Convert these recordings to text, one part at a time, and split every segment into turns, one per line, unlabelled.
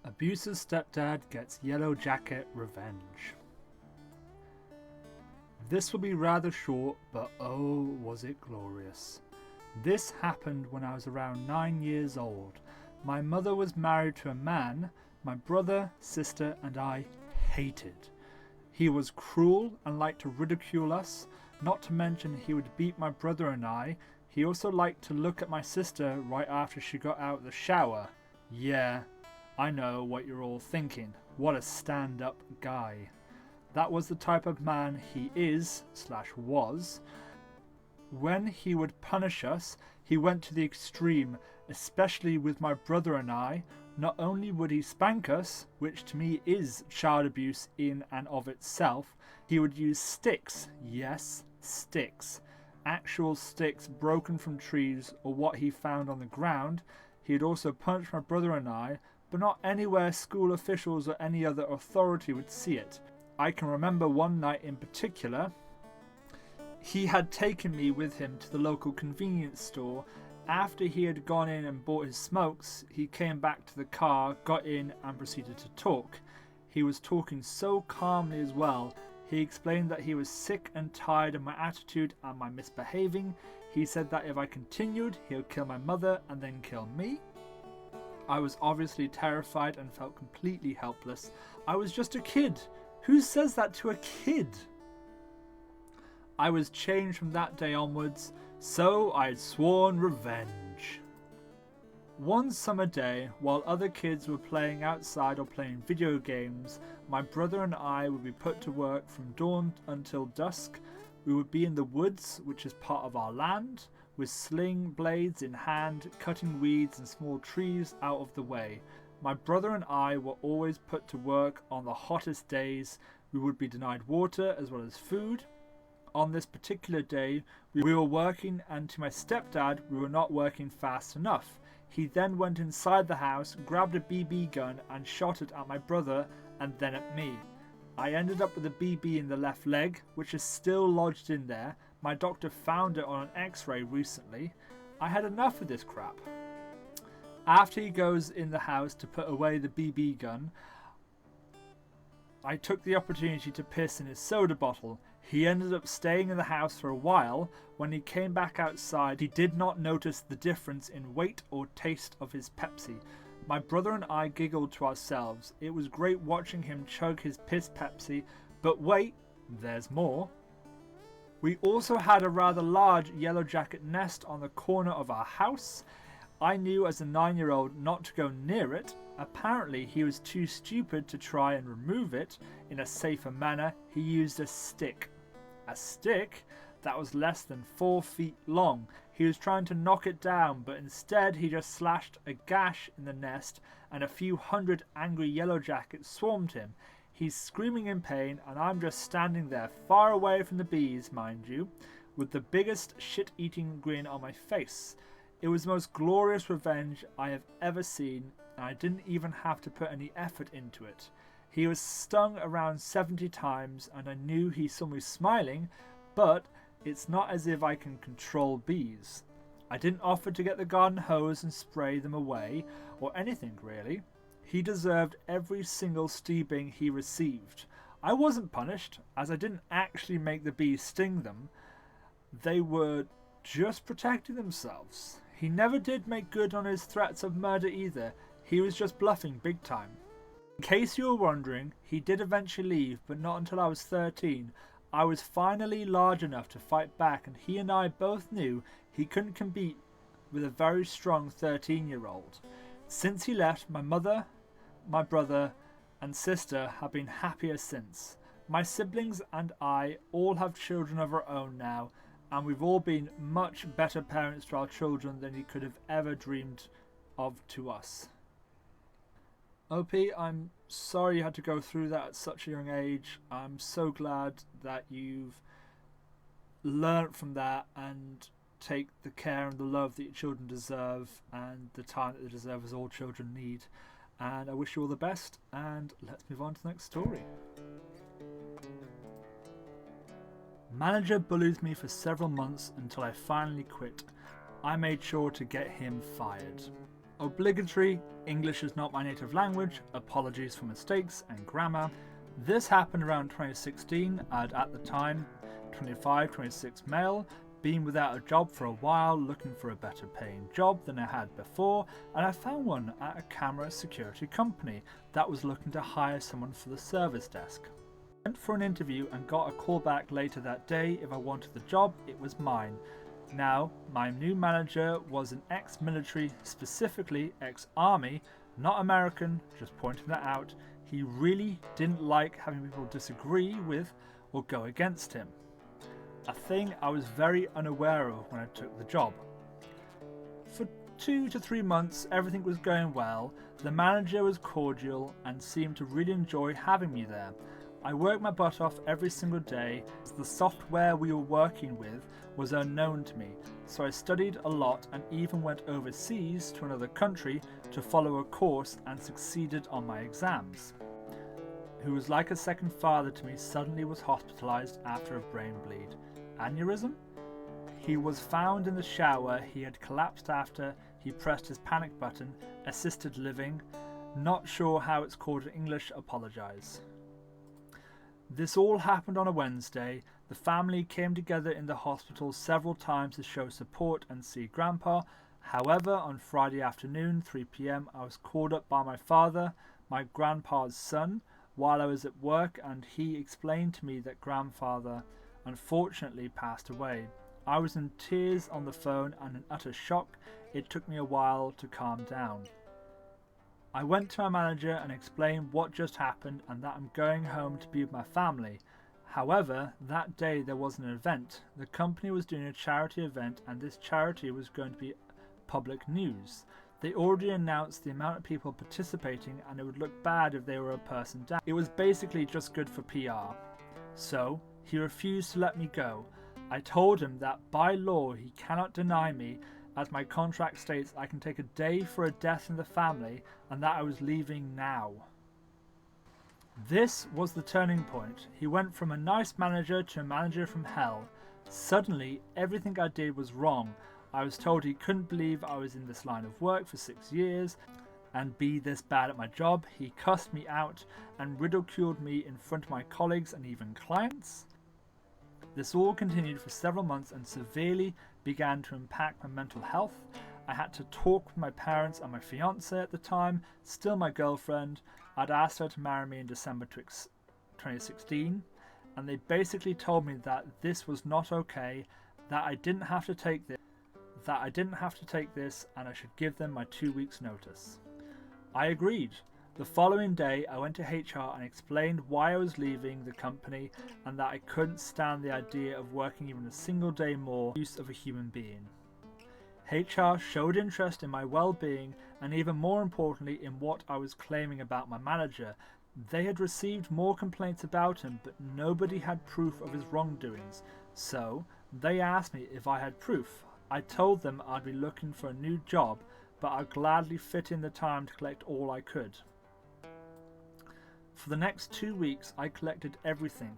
Abusive stepdad gets yellow jacket revenge. This will be rather short, but oh, was it glorious. This happened when I was around 9 years old. My mother was married to a man my brother, sister, and I hated. He was cruel and liked to ridicule us, not to mention he would beat my brother and I. He also liked to look at my sister right after she got out of the shower. Yeah, I know what you're all thinking. What a stand-up guy. That was the type of man he is/was. When he would punish us, he went to the extreme, especially with my brother and I. Not only would he spank us, which to me is child abuse in and of itself, he would use sticks. Yes, sticks. Actual sticks broken from trees or what he found on the ground. He would also punch my brother and I, but not anywhere school officials or any other authority would see it. I can remember one night in particular. He had taken me with him to the local convenience store. After he had gone in and bought his smokes, he came back to the car, got in and proceeded to talk. He was talking so calmly as well. He explained that he was sick and tired of my attitude and my misbehaving. He said that if I continued, he would kill my mother and then kill me. I was obviously terrified and felt completely helpless. I was just a kid. Who says that to a kid? I was changed from that day onwards, so I had sworn revenge. One summer day, while other kids were playing outside or playing video games, my brother and I would be put to work from dawn until dusk. We would be in the woods, which is part of our land, with sling blades in hand, cutting weeds and small trees out of the way. My brother and I were always put to work on the hottest days. We would be denied water as well as food. On this particular day, we were working, and to my stepdad, we were not working fast enough. He then went inside the house, grabbed a BB gun and shot it at my brother and then at me. I ended up with a BB in the left leg, which is still lodged in there. My doctor found it on an x-ray recently. I had enough of this crap. After he goes in the house to put away the BB gun, I took the opportunity to piss in his soda bottle. He ended up staying in the house for a while. When he came back outside, he did not notice the difference in weight or taste of his Pepsi. My brother and I giggled to ourselves. It was great watching him chug his piss Pepsi, but wait, there's more. We also had a rather large yellow jacket nest on the corner of our house. I knew as a 9-year-old not to go near it. Apparently he was too stupid to try and remove it in a safer manner. He used a stick. A stick that was less than 4 feet long. He was trying to knock it down, but instead he just slashed a gash in the nest and a few hundred angry yellow jackets swarmed him. He's screaming in pain and I'm just standing there far away from the bees, mind you, with the biggest shit-eating grin on my face. It was the most glorious revenge I have ever seen, and I didn't even have to put any effort into it. He was stung around 70 times and I knew he saw me smiling, but it's not as if I can control bees. I didn't offer to get the garden hose and spray them away, or anything really. He deserved every single stabbing he received. I wasn't punished, as I didn't actually make the bees sting them. They were just protecting themselves. He never did make good on his threats of murder either. He was just bluffing big time. In case you were wondering, he did eventually leave, but not until I was 13. I was finally large enough to fight back, and he and I both knew he couldn't compete with a very strong 13-year-old. Since he left, my mother, my brother and sister have been happier since. My siblings and I all have children of our own now, and we've all been much better parents to our children than he could have ever dreamed of to us. OP, I'm sorry you had to go through that at such a young age. I'm so glad that you've learnt from that and take the care and the love that your children deserve and the time that they deserve, as all children need. And I wish you all the best, and let's move on to the next story. Manager bullied me for several months until I finally quit. I made sure to get him fired. Obligatory, English is not my native language, apologies for mistakes and grammar. This happened around 2016. I'd at the time 25, 26 male, been without a job for a while, looking for a better paying job than I had before, and I found one at a camera security company that was looking to hire someone for the service desk. I went for an interview and got a call back later that day. If I wanted the job, it was mine. Now, my new manager was an ex-military, specifically ex-army, not American, just pointing that out. He really didn't like having people disagree with or go against him. A thing I was very unaware of when I took the job. For 2 to 3 months, everything was going well. The manager was cordial and seemed to really enjoy having me there. I worked my butt off every single day. The software we were working with was unknown to me, so I studied a lot and even went overseas to another country to follow a course and succeeded on my exams. Who was like a second father to me suddenly was hospitalized after a brain bleed. Aneurysm? He was found in the shower. He had collapsed after he pressed his panic button. Assisted living. Not sure how it's called in English, apologise. This all happened on a Wednesday. The family came together in the hospital several times to show support and see Grandpa. However, on Friday afternoon, 3 p.m, I was called up by my father, my grandpa's son, while I was at work, and he explained to me that Grandfather unfortunately passed away. I was in tears on the phone and in utter shock. It took me a while to calm down. I went to my manager and explained what just happened and that I'm going home to be with my family. However, that day there was an event. The company was doing a charity event and this charity was going to be public news. They already announced the amount of people participating and it would look bad if they were a person down. It was basically just good for PR. So, he refused to let me go. I told him that by law he cannot deny me, as my contract states I can take a day for a death in the family and that I was leaving now. This was the turning point. He went from a nice manager to a manager from hell. Suddenly, everything I did was wrong. I was told he couldn't believe I was in this line of work for 6 years and be this bad at my job. He cussed me out and ridiculed me in front of my colleagues and even clients. This all continued for several months and severely began to impact my mental health. I had to talk with my parents and my fiancée at the time, still my girlfriend. I'd asked her to marry me in December 2016, and they basically told me that this was not okay, that I didn't have to take this, and I should give them my 2 weeks notice. I agreed. The following day, I went to HR and explained why I was leaving the company and that I couldn't stand the idea of working even a single day more use of a human being. HR showed interest in my well-being and even more importantly in what I was claiming about my manager. They had received more complaints about him, but nobody had proof of his wrongdoings, so they asked me if I had proof. I told them I'd be looking for a new job, but I'd gladly fit in the time to collect all I could. For the next 2 weeks, I collected everything.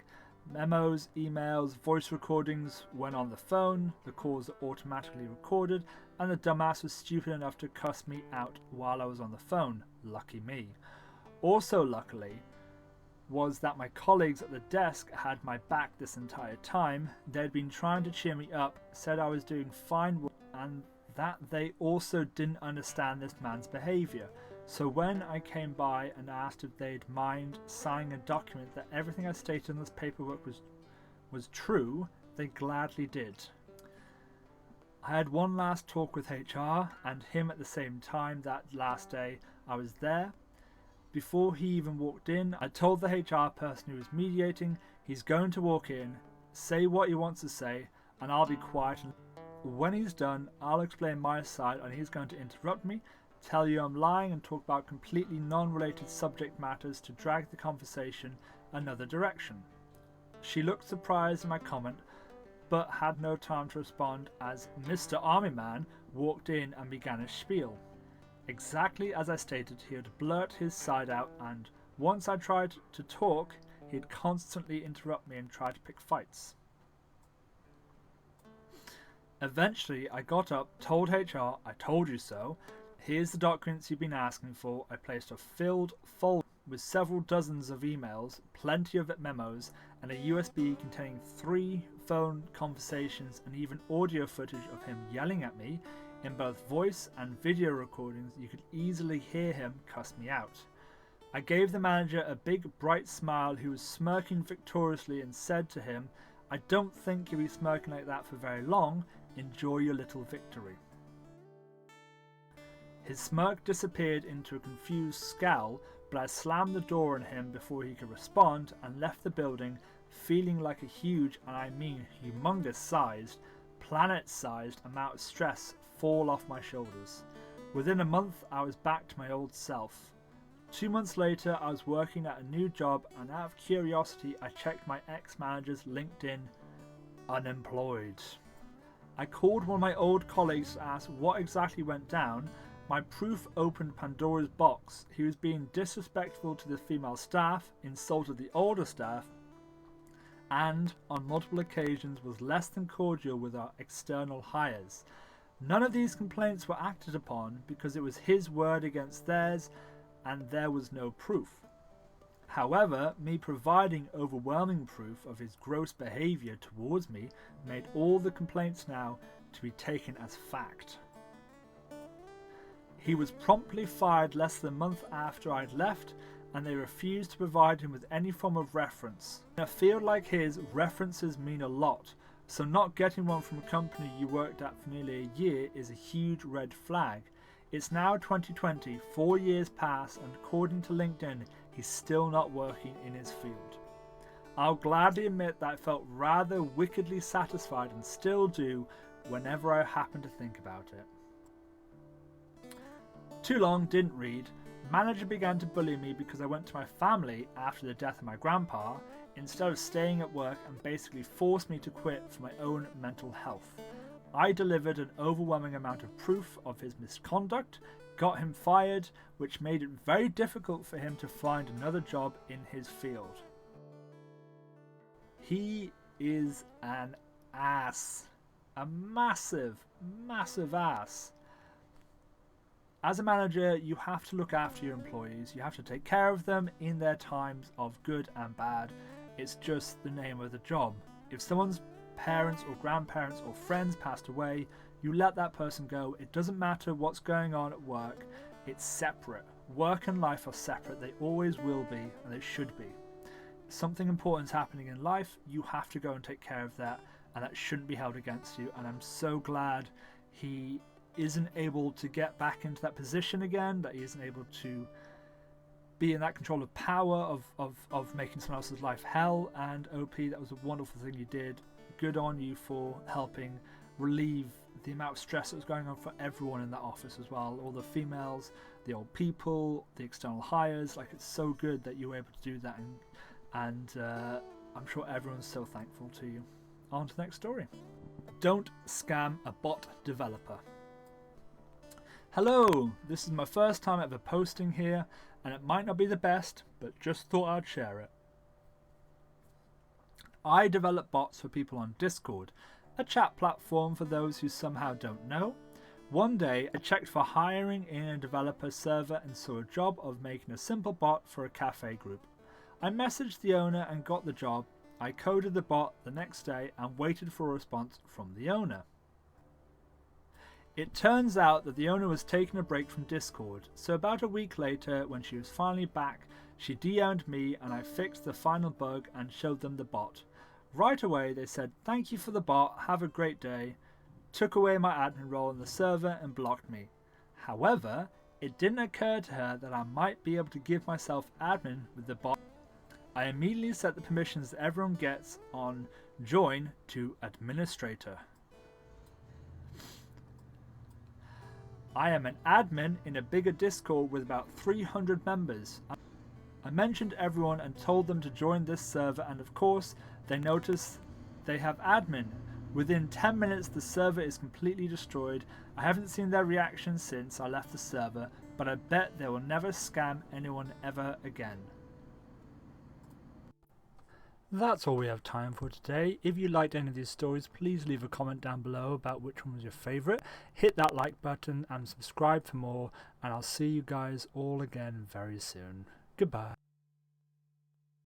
Memos, emails, voice recordings. When on the phone, the calls are automatically recorded, and the dumbass was stupid enough to cuss me out while I was on the phone. Lucky me. Also luckily was that my colleagues at the desk had my back this entire time. They'd been trying to cheer me up, said I was doing fine work, and that they also didn't understand this man's behaviour. So when I came by and asked if they'd mind signing a document that everything I stated in this paperwork was true, they gladly did. I had one last talk with HR and him at the same time that last day I was there. Before he even walked in, I told the HR person who was mediating he's going to walk in, say what he wants to say, and I'll be quiet. When he's done, I'll explain my side and he's going to interrupt me, tell you I'm lying and talk about completely non-related subject matters to drag the conversation another direction. She looked surprised at my comment, but had no time to respond as Mr. Army Man walked in and began his spiel. Exactly as I stated, he would blurt his side out, and once I tried to talk, he'd constantly interrupt me and try to pick fights. Eventually, I got up, told HR, I told you so, Here's the documents you've been asking for. I placed a filled folder with several dozens of emails, plenty of memos, and a USB containing 3 phone conversations and even audio footage of him yelling at me. In both voice and video recordings, you could easily hear him cuss me out. I gave the manager a big bright smile who was smirking victoriously and said to him, "I don't think you'll be smirking like that for very long. Enjoy your little victory." His smirk disappeared into a confused scowl, but I slammed the door on him before he could respond and left the building feeling like a huge, and I mean humongous sized, planet-sized amount of stress fall off my shoulders. Within a month I was back to my old self. 2 months later I was working at a new job, and out of curiosity I checked my ex-manager's LinkedIn. Unemployed. I called one of my old colleagues to ask what exactly went down. My proof opened Pandora's box. He was being disrespectful to the female staff, insulted the older staff, and on multiple occasions was less than cordial with our external hires. None of these complaints were acted upon because it was his word against theirs and there was no proof. However, me providing overwhelming proof of his gross behaviour towards me made all the complaints now to be taken as fact. He was promptly fired less than a month after I'd left, and they refused to provide him with any form of reference. In a field like his, references mean a lot, so not getting one from a company you worked at for nearly a year is a huge red flag. It's now 2020, 4 years pass, and according to LinkedIn, he's still not working in his field. I'll gladly admit that I felt rather wickedly satisfied, and still do whenever I happen to think about it. Too long, didn't read. Manager began to bully me because I went to my family after the death of my grandpa instead of staying at work, and basically forced me to quit for my own mental health. I delivered an overwhelming amount of proof of his misconduct, got him fired, which made it very difficult for him to find another job in his field. He is an ass. A massive, massive ass. As a manager, you have to look after your employees. You have to take care of them in their times of good and bad. It's just the name of the job. If someone's parents or grandparents or friends passed away, you let that person go. It doesn't matter what's going on at work. It's separate. Work and life are separate. They always will be, and they should be. If something important's happening in life, you have to go and take care of that, and that shouldn't be held against you. And I'm so glad he isn't able to get back into that position again, that he isn't able to be in that control of power of making someone else's life hell. And OP, that was a wonderful thing you did. Good on you for helping relieve the amount of stress that was going on for everyone in that office as well. All the females, the old people, the external hires. Like, it's so good that you were able to do that, and I'm sure everyone's so thankful to you. On to the next story. Don't scam a bot developer. Hello, this is my first time ever posting here, and it might not be the best, but just thought I'd share it. I develop bots for people on Discord, a chat platform for those who somehow don't know. One day I checked for hiring in a developer server and saw a job of making a simple bot for a cafe group. I messaged the owner and got the job. I coded the bot the next day and waited for a response from the owner. It turns out that the owner was taking a break from Discord, so about a week later, when she was finally back, she DM'd me and I fixed the final bug and showed them the bot. Right away they said, "Thank you for the bot, have a great day," took away my admin role in the server and blocked me. However, it didn't occur to her that I might be able to give myself admin with the bot. I immediately set the permissions that everyone gets on join to administrator. I am an admin in a bigger Discord with about 300 members. I mentioned everyone and told them to join this server, and of course they notice they have admin. Within 10 minutes the server is completely destroyed. I haven't seen their reaction since I left the server, but I bet they will never scam anyone ever again. That's all we have time for today. If you liked any of these stories, please leave a comment down below about which one was your favourite. Hit that like button and subscribe for more, and I'll see you guys all again very soon. Goodbye.